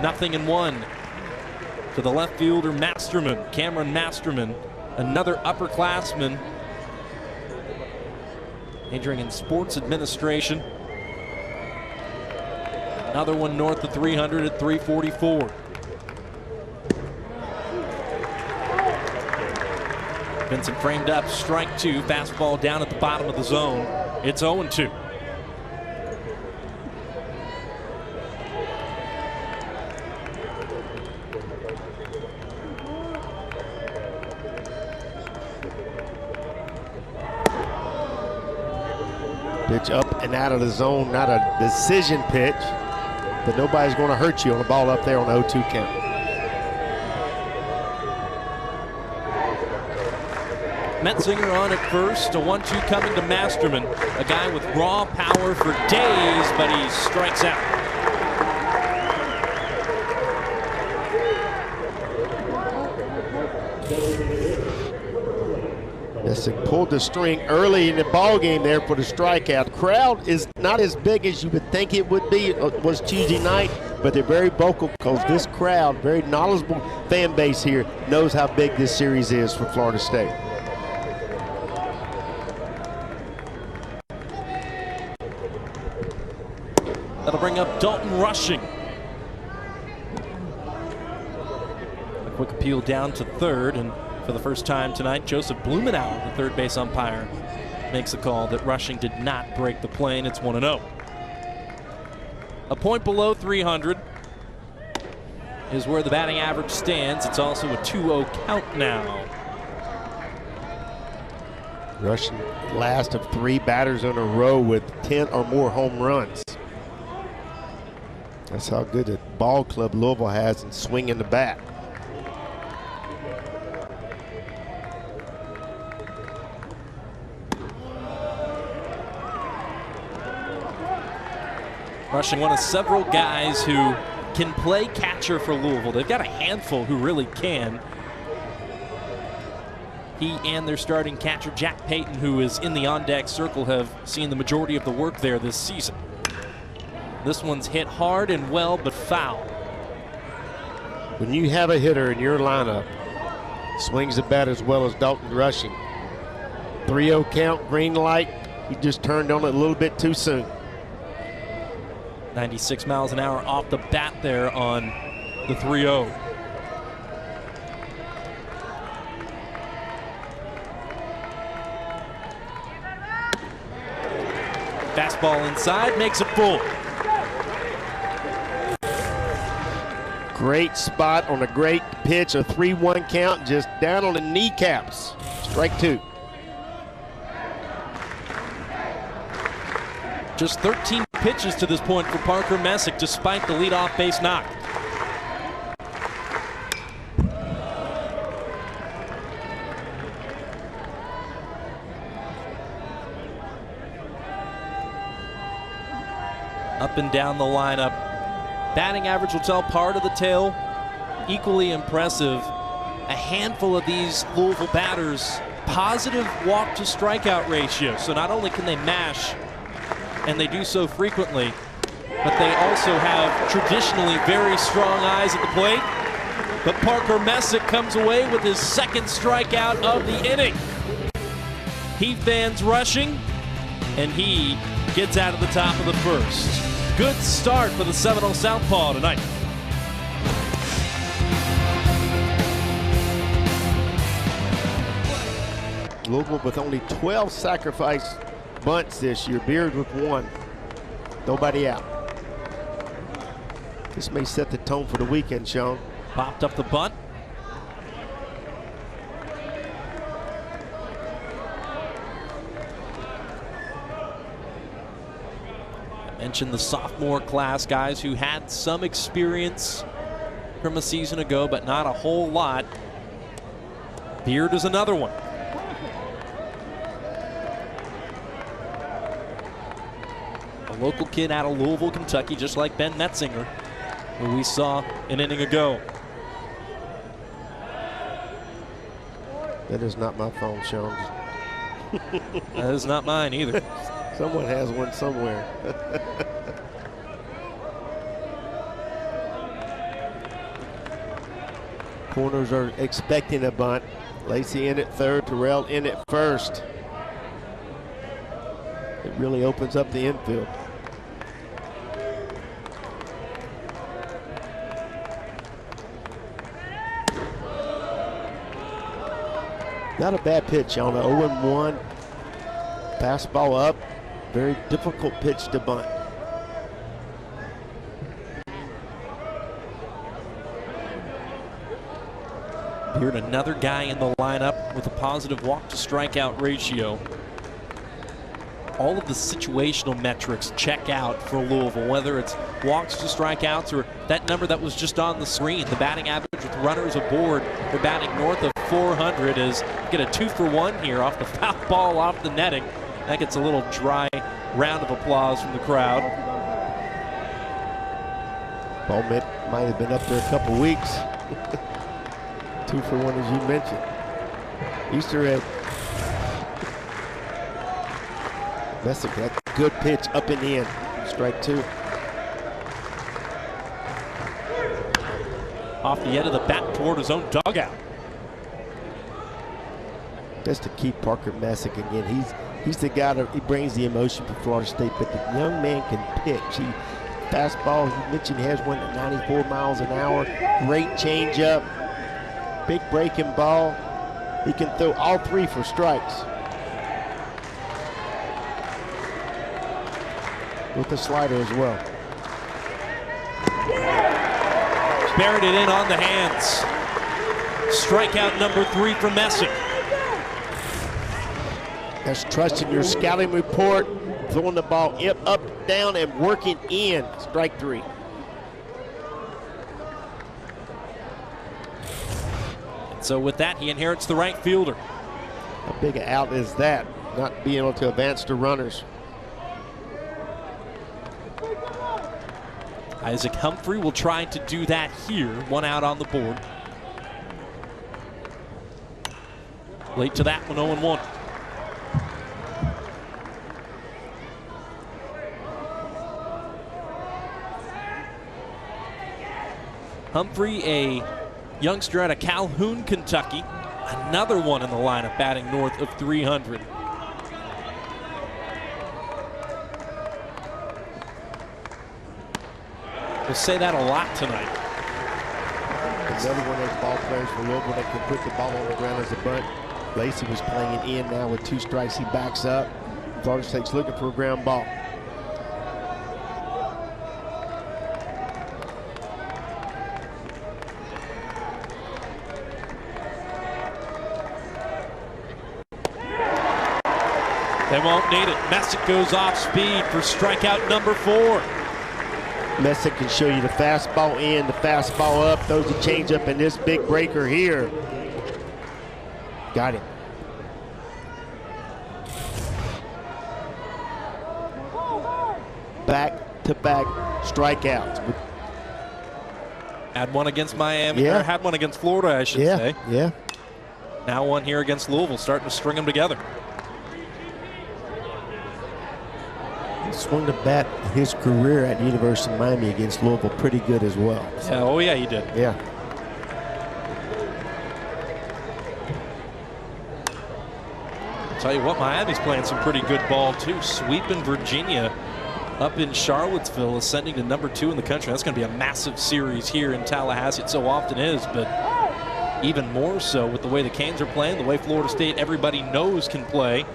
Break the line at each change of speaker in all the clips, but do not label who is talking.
0-1 to the left fielder Masterman, Cameron Masterman, another upperclassman majoring in sports administration. Another one north of 300 at 344. Vincent framed up, strike two, fastball down at the bottom of the zone. It's 0-2.
Pitch up and out of the zone, not a decision pitch, but nobody's going to hurt you on a ball up there on the 0-2 count.
Metzinger on at first, a 1-2 coming to Masterman, a guy with raw power for days, but he strikes out.
Messick pulled the string early in the ball game there for the strikeout. Crowd is not as big as you would think it would be. It was Tuesday night, but they're very vocal because this crowd, very knowledgeable fan base here, knows how big this series is for Florida State.
That'll bring up Dalton Rushing. A quick appeal down to third, and for the first time tonight, Joseph Blumenauer, the third base umpire, makes the call that Rushing did not break the plane. It's 1-0. A point below 300 is where the batting average stands. It's also a 2-0 count now.
Rushing last of 3 batters in a row with 10 or more home runs. That's how good a ball club Louisville has in swinging the bat.
Rushing, one of several guys who can play catcher for Louisville. They've got a handful who really can. He and their starting catcher, Jack Payton, who is in the on-deck circle, have seen the majority of the work there this season. This one's hit hard and well, but foul.
When you have a hitter in your lineup, swings the bat as well as Dalton Rushing. 3-0 count, green light. He just turned on it a little bit too soon.
96 miles an hour off the bat there on the 3-0. Fastball inside, makes it full.
Great spot on a great pitch, a 3-1 count, just down on the kneecaps. Strike two.
Just 13 pitches to this point for Parker Messick, despite the leadoff base knock. Up and down the lineup. Batting average will tell part of the tale. Equally impressive. A handful of these Louisville batters, positive walk to strikeout ratio. So not only can they mash, and they do so frequently, but they also have traditionally very strong eyes at the plate. But Parker Messick comes away with his second strikeout of the inning. He fans Rushing, and he gets out of the top of the first. Good start for the Seminole Southpaw tonight.
Louisville with only 12 sacrifice bunts this year. Beard with 1. Nobody out. This may set the tone for the weekend, Sean.
Popped up the bunt. I mentioned the sophomore class, guys who had some experience from a season ago, but not a whole lot. Beard is another one. Local kid out of Louisville, Kentucky, just like Ben Metzinger, who we saw an inning ago.
That is not my phone, Sean.
That is not mine either.
Someone has one somewhere. Corners are expecting a bunt. Lacey in at third, Terrell in at first. It really opens up the infield. Not a bad pitch on the 0-1. Fastball up. Very difficult pitch to bunt.
Here's another guy in the lineup with a positive walk to strikeout ratio. All of the situational metrics check out for Louisville, whether it's walks to strikeouts or that number that was just on the screen, the batting average with runners aboard. They're batting north of 400 as get a 2-for-1 here off the foul ball off the netting. That gets a little dry round of applause from the crowd.
Ball might have been up there a couple weeks. 2-for-1 as you mentioned. Easter egg. Messick, that good pitch up and in. Strike two.
Off the end of the bat toward his own dugout.
Just to keep Parker Messick again. He's the guy that he brings the emotion for Florida State, but the young man can pitch. Fastball, you mentioned he has one at 94 miles an hour. Great changeup. Big breaking ball. He can throw all three for strikes. With the slider as well.
Buried it in on the hands. Strikeout number 3 from Messick.
That's trusting your scouting report, throwing the ball up, down, and working in. Strike 3.
So with that, he inherits the right fielder.
How big an out is that? Not being able to advance to runners.
Isaac Humphrey will try to do that here. 1 out on the board. Late to that one, 0-1. Humphrey, a youngster out of Calhoun, Kentucky. Another one in the lineup, batting north of 300. We'll say that a lot tonight.
Another one of those ball players for Louisville that can put the ball on the ground as a bunt. Lacey was playing in now with 2 strikes. He backs up. Florida State's looking for a ground ball.
They won't need it. Messick goes off speed for strikeout number 4.
Messick can show you the fastball in, the fastball up, throws the changeup, and this big breaker here. Got him. Back-to-back strikeouts.
Had one against Miami,
Yeah.
or had one against Florida, I should say.
Yeah.
Now one here against Louisville, starting to string them together.
He swung the bat his career at University of Miami against Louisville pretty good as well. So.
Yeah, oh yeah, he did.
Yeah.
Tell you what, Miami's playing some pretty good ball too. Sweeping Virginia up in Charlottesville, ascending to number 2 in the country. That's going to be a massive series here in Tallahassee. It so often is, but even more so with the way the Canes are playing, the way Florida State everybody knows can play.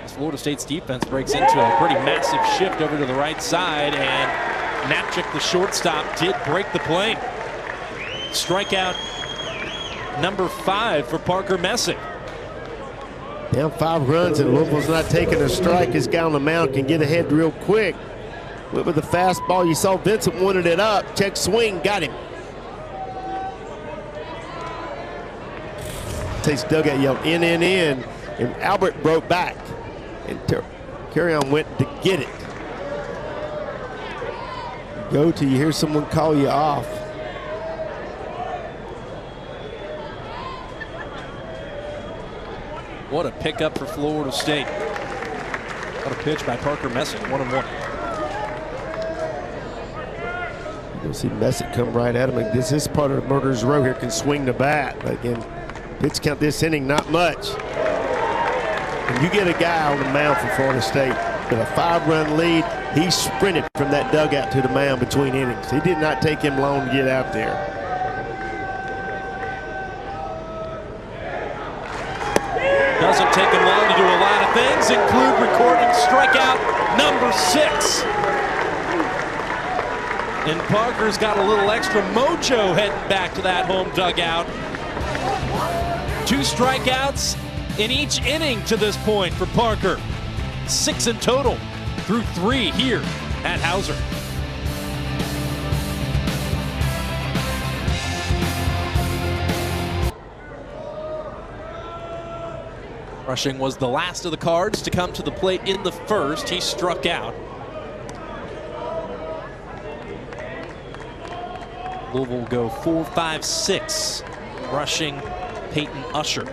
Florida State's defense breaks into a pretty massive shift over to the right side, and Napchik, the shortstop, did break the plane. Strikeout number 5 for Parker Messick.
Down 5 runs, and Louisville's not taking a strike. This guy on the mound can get ahead real quick. With the fastball, you saw Vincent wanted it up. Check swing, got him. Takes dugout yell, in, and Albert broke back. And Carry-On went to get it. Go till you hear someone call you off.
What a pickup for Florida State. What a pitch by Parker Messick, 1-1.
You'll see Messick come right at him. This is part of the murderer's row here, can swing the bat. But again, pitch count this inning, not much. When you get a guy on the mound for Florida State with a 5-run lead, he sprinted from that dugout to the mound between innings. It did not take him long to get out there.
Doesn't take him long to do a lot of things, include recording strikeout number 6. And Parker's got a little extra mojo heading back to that home dugout. 2 strikeouts in each inning to this point for Parker. 6 in total through 3 here at Hauser. Rushing was the last of the Cards to come to the plate in the first. He struck out. Louisville will go 4-5-6, rushing Peyton Usher.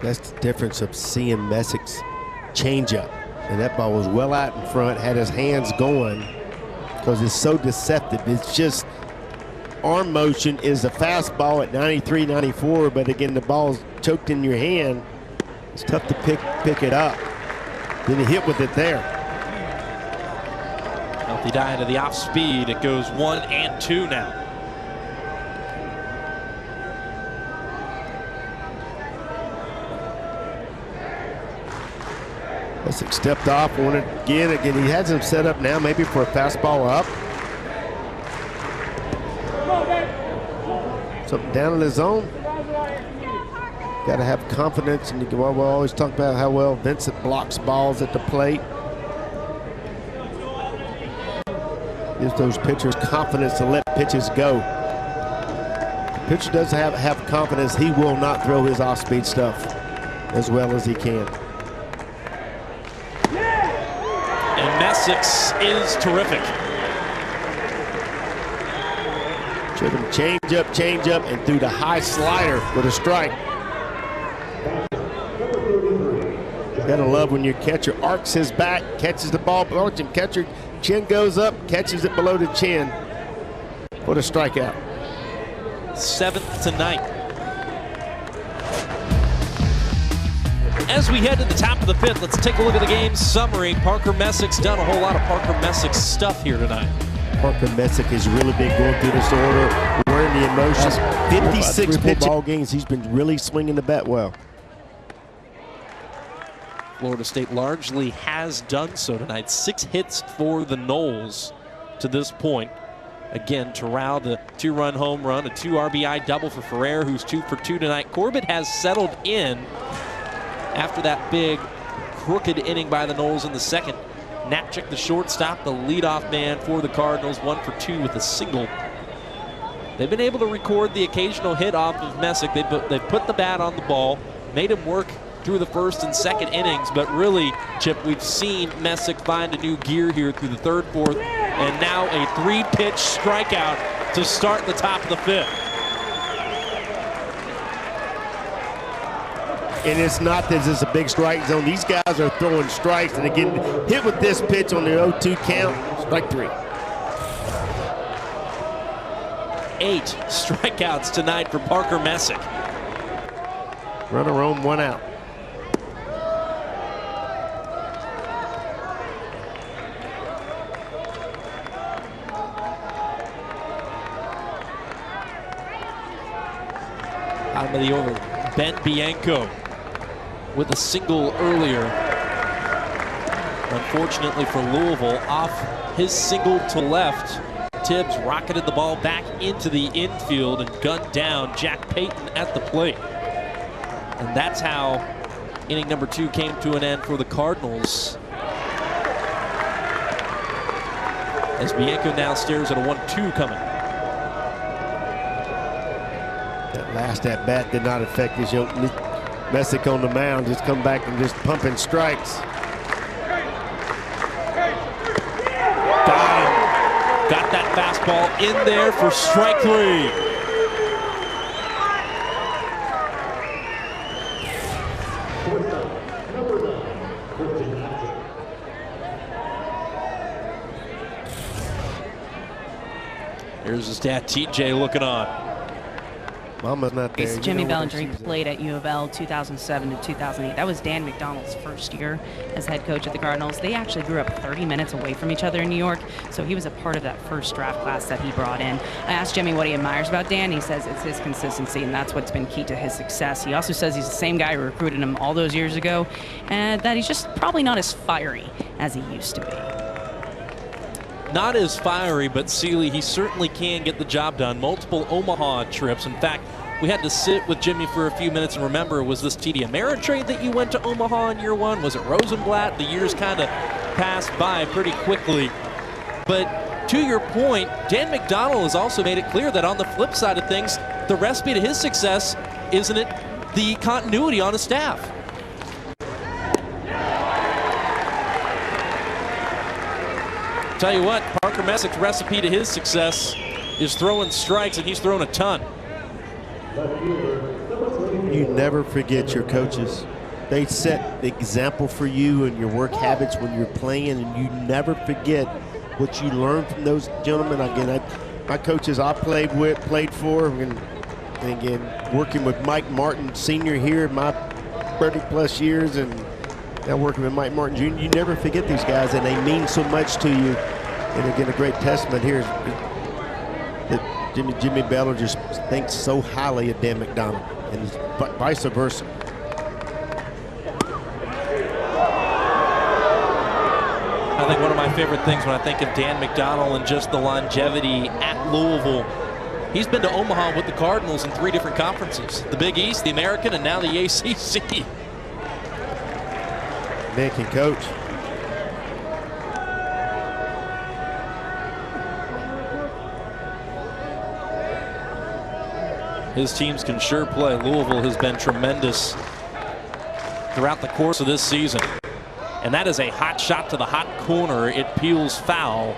That's the difference of seeing Messick's changeup. And that ball was well out in front, had his hands going because it's so deceptive. It's just arm motion is a fastball at 93, 94, but again, the ball's choked in your hand. It's tough to pick it up. Then he hit with it there.
Healthy die to the off speed. It goes 1-2 now.
Messick stepped off, won it again. Again, he has him set up now, maybe for a fastball up. Something down in the zone. Got to have confidence, and we'll always talk about how well Vincent blocks balls at the plate. Gives those pitchers confidence to let pitches go. The pitcher doesn't have confidence, he will not throw his off-speed stuff as well as he can.
And Messick's is terrific.
Showed him change up, and threw the high slider with a strike. Gotta love when your catcher arcs his back, catches the ball, watch him, catcher chin goes up, catches it below the chin. What a strikeout.
7th tonight. As we head to the top of the 5th, let's take a look at the game summary. Parker Messick's done a whole lot of Parker Messick stuff here tonight.
Parker Messick has really been going through this order, wearing the emotions. 56 pitch ball games, he's been really swinging the bat well.
Florida State largely has done so tonight. 6 hits for the Noles to this point. Again, Terrell, the 2-run home run, a 2 RBI double for Ferrer, who's 2 for 2 tonight. Corbett has settled in after that big crooked inning by the Noles in the second. Knapczyk, the shortstop, the leadoff man for the Cardinals, 1 for 2 with a single. They've been able to record the occasional hit off of Messick. They've put the bat on the ball, made him work through the first and second innings, but really, Chip, we've seen Messick find a new gear here through the 3rd, 4th, and now a 3-pitch strikeout to start the top of the 5th.
And it's not that it's a big strike zone. These guys are throwing strikes, and again, hit with this pitch on the 0-2 count, strike 3.
8 strikeouts tonight for Parker Messick.
Runner on, 1 out.
Out of the over, Ben Bianco with a single earlier. Unfortunately for Louisville, off his single to left, Tibbs rocketed the ball back into the infield and gunned down Jack Payton at the plate. And that's how inning number 2 came to an end for the Cardinals. As Bianco now stares at a 1-2 coming.
That last at bat did not affect his Messick on the mound. Just come back and just pumping strikes.
Got him. Got that fastball in there for strike 3. There's his dad, TJ, looking on.
Mama's not there.
Jimmy Bellinger, he played at U of L 2007 to 2008. That was Dan McDonald's first year as head coach at the Cardinals. They actually grew up 30 minutes away from each other in New York, so he was a part of that first draft class that he brought in. I asked Jimmy what he admires about Dan. He says it's his consistency, and that's what's been key to his success. He also says he's the same guy who recruited him all those years ago, and that he's just probably not as fiery as he used to be.
Not as fiery, but Seeley, he certainly can get the job done. Multiple Omaha trips. In fact, we had to sit with Jimmy for a few minutes and remember, was this TD Ameritrade that you went to Omaha in year one? Was it Rosenblatt? The years kind of passed by pretty quickly. But to your point, Dan McDonald has also made it clear that on the flip side of things, the recipe to his success, isn't it the continuity on his staff? Tell you what, Parker Messick's recipe to his success is throwing strikes, and he's thrown a ton.
You never forget your coaches. They set the example for you and your work habits when you're playing, and you never forget what you learned from those gentlemen. Again, my coaches I played for, and again, working with Mike Martin Sr. here in my 30-plus years, and now working with Mike Martin Jr., you never forget these guys, and they mean so much to you. And again, a great testament here is that Jimmy Bellinger just thinks so highly of Dan McDonald, and vice versa.
I think one of my favorite things when I think of Dan McDonald and just the longevity at Louisville, he's been to Omaha with the Cardinals in 3 different conferences: the Big East, the American, and now the ACC.
Man can coach.
His teams can sure play. Louisville has been tremendous throughout the course of this season. And that is a hot shot to the hot corner. It peels foul.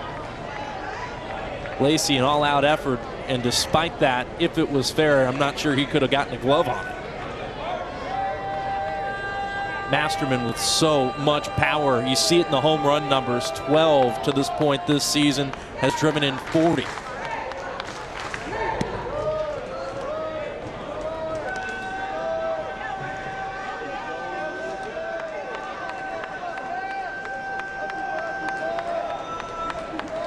Lacey, an all-out effort, and despite that, if it was fair, I'm not sure he could have gotten a glove on it. Masterman with so much power. You see it in the home run numbers. 12 to this point this season, has driven in 40.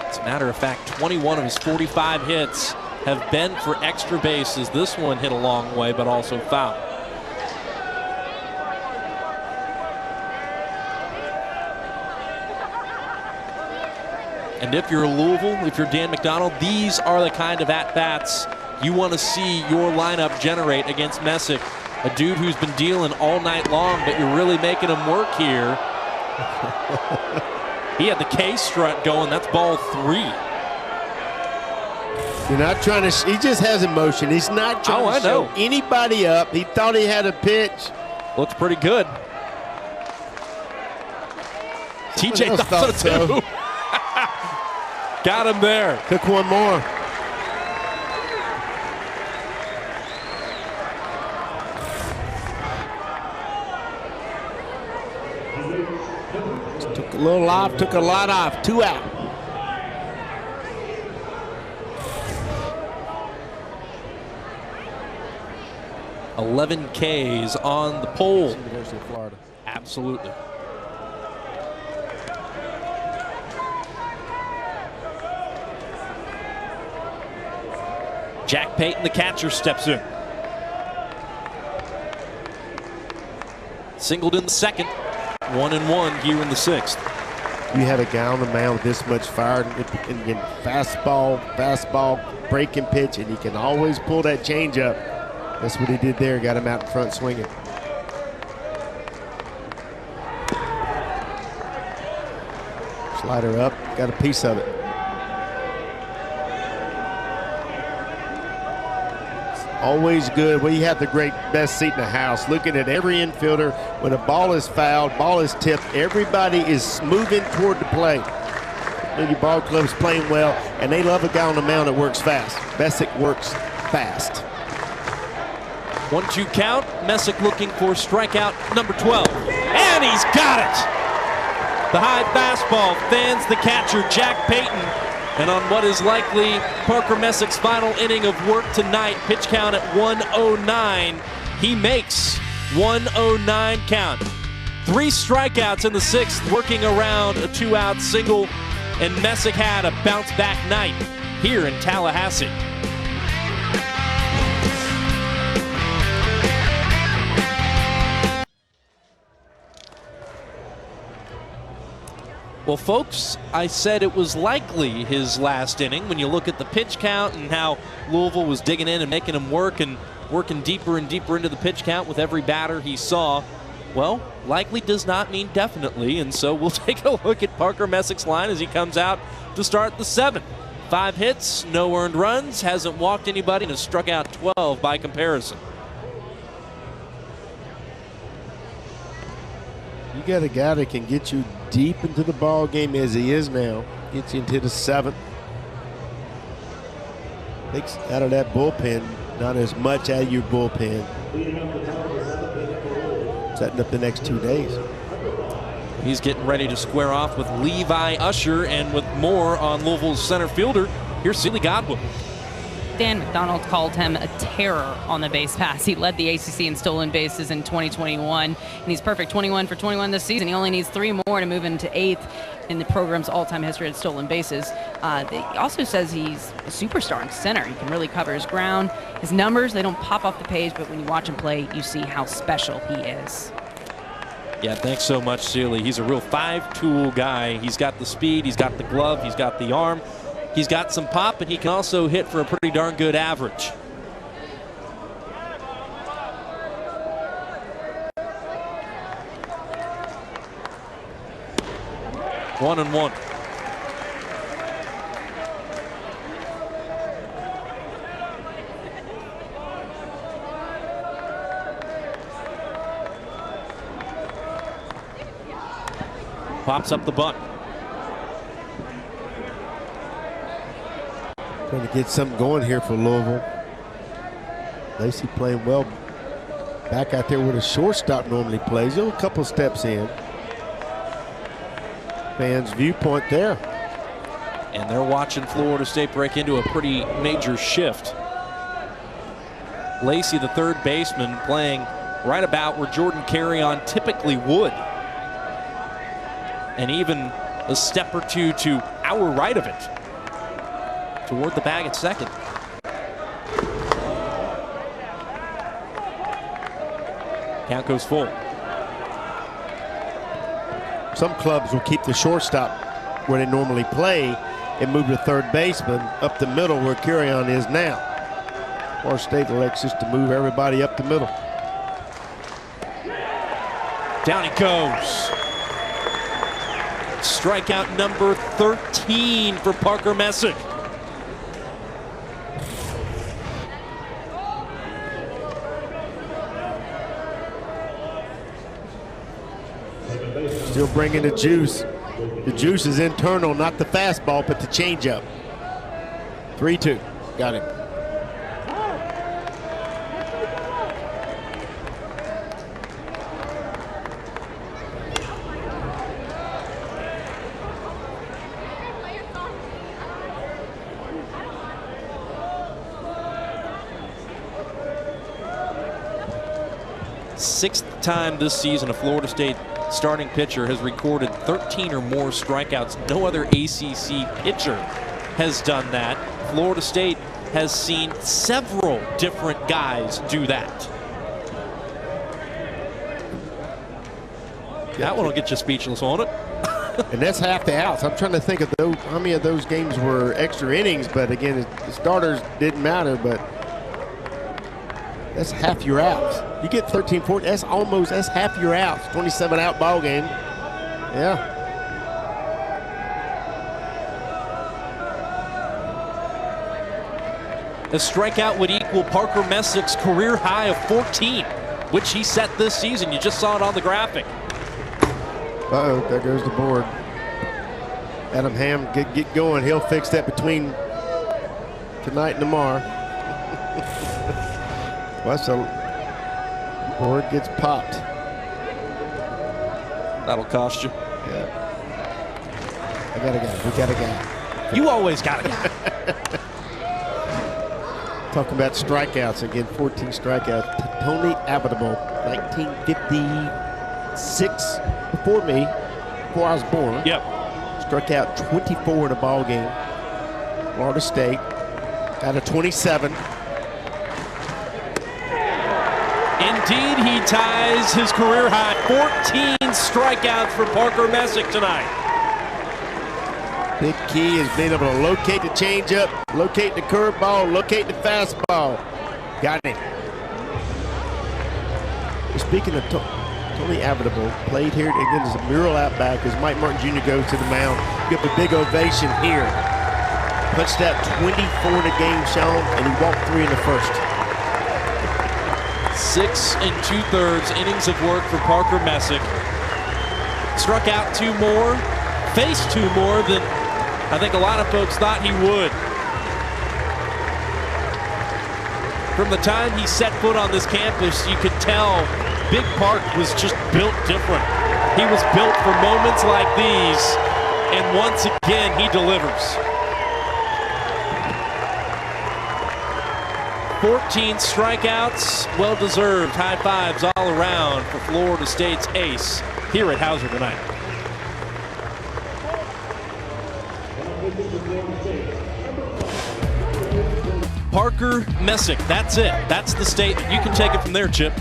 As a matter of fact, 21 of his 45 hits have been for extra bases. This one hit a long way, but also foul. And if you're Louisville, if you're Dan McDonald, these are the kind of at-bats you want to see your lineup generate against Messick, a dude who's been dealing all night long, but you're really making him work here. He had the K strut going. That's ball 3.
You're not trying to, he just has emotion. He's not trying to show anybody up. He thought he had a pitch.
Looks pretty good. TJ thought so too. Got him there.
Took one more. Took a little off, took a lot off. 2 out.
$11 Ks on the pole.
University of Florida.
Absolutely. Jack Payton, the catcher, steps in. Singled in the second. 1-1 here in the 6th.
You have a guy on the mound with this much fire and get fastball, breaking pitch, and he can always pull that changeup. That's what he did there. Got him out in front swinging. Slider up, got a piece of it. Always good. Well, you have the best seat in the house. Looking at every infielder, when a ball is fouled, ball is tipped, everybody is moving toward the plate. Your ball club's playing well, and they love a guy on the mound that works fast. Messick works fast.
1-2 count. Messick looking for strikeout number 12. And he's got it! The high fastball fans the catcher, Jack Payton. And on what is likely Parker Messick's final inning of work tonight, pitch count at 109, he makes 109 count. 3 strikeouts in the 6th, working around a 2-out single, and Messick had a bounce-back night here in Tallahassee. Well, folks, I said it was likely his last inning when you look at the pitch count and how Louisville was digging in and making him work and working deeper and deeper into the pitch count with every batter he saw. Well, likely does not mean definitely, and so we'll take a look at Parker Messick's line as he comes out to start the 7th. 5 hits, no earned runs, hasn't walked anybody, and has struck out 12 by comparison.
You got a guy that can get you deep into the ball game as he is now. Gets you into the 7th. Takes out of that bullpen, not as much out of your bullpen. Setting up the next 2 days.
He's getting ready to square off with Levi Usher, and with more on Louisville's center fielder, here's Sealy Godwin.
Dan McDonald called him a terror on the base pass. He led the ACC in stolen bases in 2021, and he's perfect 21 for 21 this season. He only needs 3 more to move into 8th in the program's all-time history of stolen bases. He also says he's a superstar in center. He can really cover his ground. His numbers, they don't pop off the page, but when you watch him play, you see how special he is.
Yeah, thanks so much, Sealy. He's a real 5-tool guy. He's got the speed, he's got the glove, he's got the arm. He's got some pop, and he can also hit for a pretty darn good average. One and one. Pops up the bunt.
Trying to get something going here for Louisville. Lacey playing well back out there where the shortstop normally plays. A couple steps in. Fans' viewpoint there.
And they're watching Florida State break into a pretty major shift. Lacey, the third baseman, playing right about where Jordan Carrion typically would. And even a step or two to our right of it, toward the bag at second. Count goes full.
Some clubs will keep the shortstop where they normally play and move the third baseman up the middle where Carrion is now. Florida State elects just to move everybody up the middle.
Down he goes. Strikeout number 13 for Parker Messick.
Still bringing the juice. The juice is internal, not the fastball, but the changeup. 3-2. Got him.
Sixth time this season a Florida State starting pitcher has recorded 13 or more strikeouts. No other ACC pitcher has done that. Florida State has seen several different guys do that. That one will get you speechless, won't it?
And that's half the outs. I'm trying to think of those, how many of those games were extra innings, but again, the starters didn't matter, but that's half your outs. You get 13, 14, that's half your outs. 27 out ball game. Yeah.
A strikeout would equal Parker Messick's career high of 14, which he set this season. You just saw it on the graphic.
Uh-oh, there goes the board. Adam Ham, get going. He'll fix that between tonight and tomorrow. Well, so board gets popped.
That'll cost you.
Yeah. I got a guy. We got a guy.
You always got it.
Talking about strikeouts again, 14 strikeouts. Tony Abitable, 1956, before I was born.
Yep.
Struck out 24 in a ball game. Florida State got a 27.
Indeed, he ties his career high. 14 strikeouts for Parker Messick tonight.
Big key is being able to locate the changeup, locate the curveball, locate the fastball. Got it. Speaking of Tony Abitable, played here again as a mural out back as Mike Martin Jr. goes to the mound. Give a big ovation here. Punched out 24 in the game, Sean, and he walked 3 in the first.
6 2/3 innings of work for Parker Messick. Struck out 2 more, faced 2 more than I think a lot of folks thought he would. From the time he set foot on this campus, you could tell Big Park was just built different. He was built for moments like these, and once again, he delivers. 14 strikeouts, well-deserved. High fives all around for Florida State's ace here at Hauser tonight. Parker Messick, that's it. That's the statement. You can take it from there, Chip.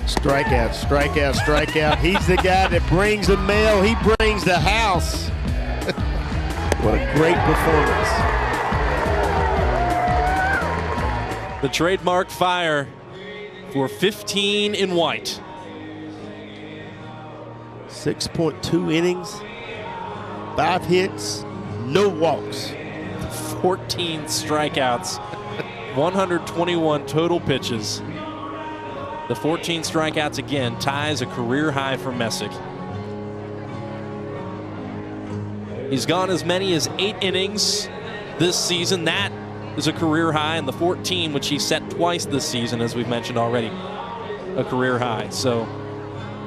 Strikeout, strikeout, strikeout. He's the guy that brings the mail. He brings the house. What a great performance.
The trademark fire for 15 in white.
6.2 innings, 5 hits, no walks.
14 strikeouts, 121 total pitches. The 14 strikeouts again ties a career high for Messick. He's gone as many as 8 innings this season. That is a career high, and the 14, which he set twice this season, as we've mentioned already, a career high. So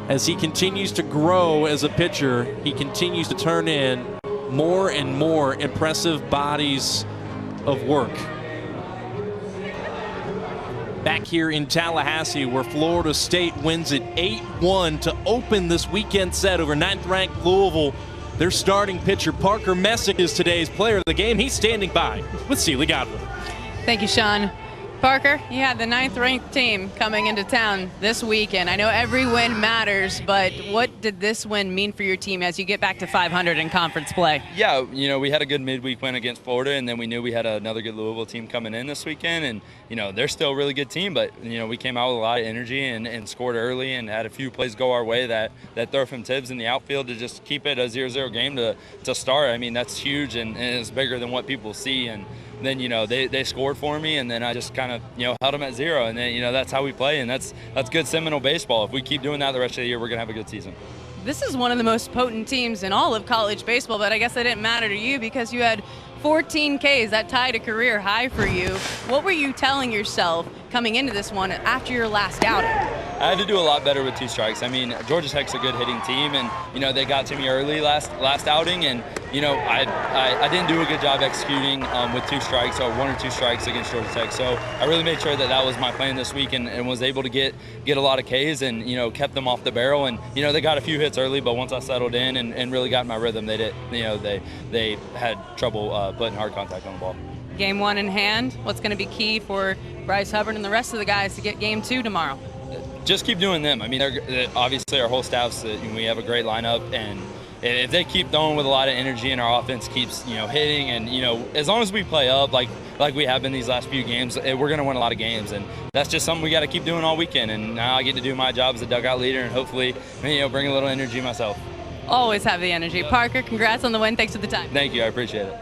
as he continues to grow as a pitcher, he continues to turn in more and more impressive bodies of work. Back here in Tallahassee, where Florida State wins it 8-1 to open this weekend set over 9th-ranked Louisville. Their starting pitcher, Parker Messick, is today's player of the game. He's standing by with Sealy Godwin.
Thank you, Sean. Parker, you had the 9th-ranked team coming into town this weekend. I know every win matters, but what did this win mean for your team as you get back to 500 in conference play?
Yeah, you know, we had a good midweek win against Florida, and then we knew we had another good Louisville team coming in this weekend. And, you know, they're still a really good team, but, you know, we came out with a lot of energy and scored early and had a few plays go our way that throw from Tibbs in the outfield to just keep it a 0-0 game to start. I mean, that's huge and it's bigger than what people see. And then, you know, they scored for me, and then I just kind of, you know, held them at 0. And then, you know, that's how we play, and that's good Seminole baseball. If we keep doing that the rest of the year, we're going to have a good season.
This is one of the most potent teams in all of college baseball, but I guess that didn't matter to you because you had 14 Ks. That tied a career high for you. What were you telling yourself coming into this one after your last outing?
I had to do a lot better with 2 strikes. I mean, Georgia Tech's a good hitting team, and, you know, they got to me early last outing, and, you know, I didn't do a good job executing with 2 strikes or 1 or 2 strikes against Georgia Tech. So I really made sure that was my plan this week and was able to get a lot of Ks and, you know, kept them off the barrel. And, you know, they got a few hits early, but once I settled in and really got in my rhythm, they had trouble putting hard contact on the ball.
Game 1 in hand. What's going to be key for Bryce Hubbard and the rest of the guys to get game 2 tomorrow?
Just keep doing them. I mean, they're obviously our whole staff's, we have a great lineup, and if they keep throwing with a lot of energy and our offense keeps, you know, hitting, and, you know, as long as we play up like we have been these last few games, we're going to win a lot of games, and that's just something we got to keep doing all weekend. And now I get to do my job as a dugout leader and hopefully, you know, bring a little energy myself.
Always have the energy. Parker, congrats on the win. Thanks for the time.
Thank you. I appreciate it.